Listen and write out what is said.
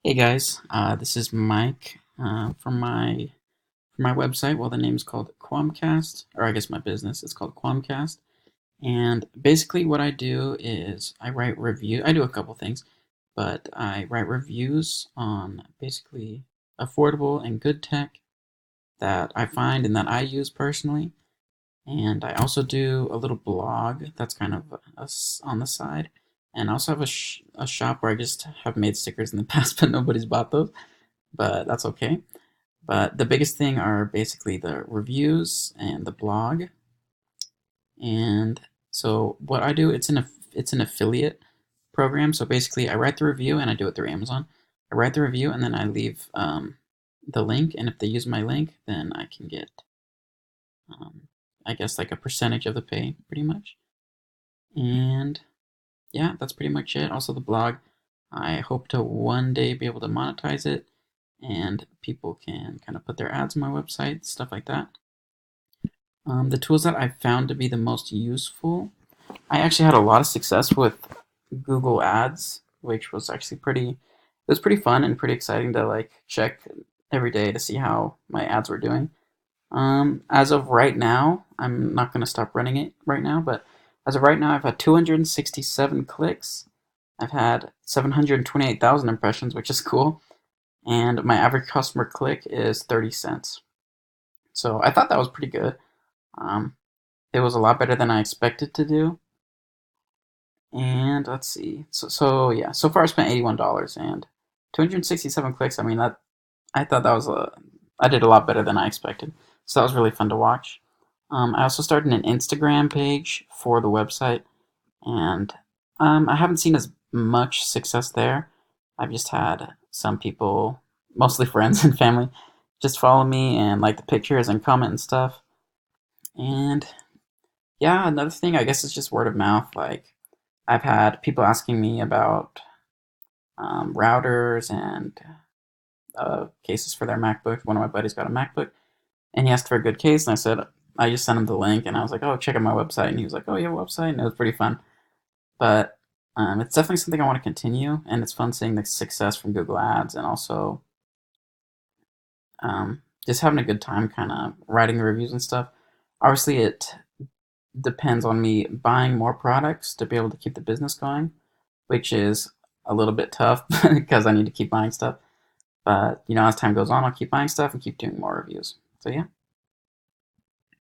Hey guys, this is Mike from my website. Well, the name is called Quamcast, or I guess my business is called Quamcast. And basically, what I do is I write review. I do a couple things, but I write reviews on basically affordable and good tech that I find and that I use personally. And I also do a little blog that's kind of on the side. And I also have a shop where I just have made stickers in the past, but nobody's bought those, but that's okay. But the biggest thing are basically the reviews and the blog. And so what I do, it's an affiliate program. So basically, I write the review and I do it through Amazon. I write the review and then I leave the link. And if they use my link, then I can get, um, I guess, like a percentage of the pay, pretty much. And yeah, that's pretty much it. Also, the blog, I hope to one day be able to monetize it and people can kind of put their ads on my website, stuff like that. The tools that I found to be the most useful, I actually had a lot of success with Google Ads, which was actually it was pretty fun and pretty exciting to like check every day to see how my ads were doing. As of right now, I'm not going to stop running it right now, but as of right now, I've had 267 clicks. I've had 728,000 impressions, which is cool, and my average customer click is 30 cents. So I thought that was pretty good. Um, it was a lot better than I expected to do. And let's see. So yeah, so far I spent $81 and 267 clicks. I mean that I thought that was I did a lot better than I expected. So that was really fun to watch. I also started an Instagram page for the website, and I haven't seen as much success there. I've just had some people, mostly friends and family, just follow me and like the pictures and comment and stuff. And yeah, another thing I guess is just word of mouth. Like I've had people asking me about routers and cases for their MacBook. One of my buddies got a MacBook, and he asked for a good case, and I just sent him the link, and I was like, "Oh, check out my website," and he was like, "Oh, you have a website," and it was pretty fun. But it's definitely something I want to continue, and it's fun seeing the success from Google Ads, and also just having a good time, kind of writing the reviews and stuff. Obviously, it depends on me buying more products to be able to keep the business going, which is a little bit tough because I need to keep buying stuff. But as time goes on, I'll keep buying stuff and keep doing more reviews. So yeah.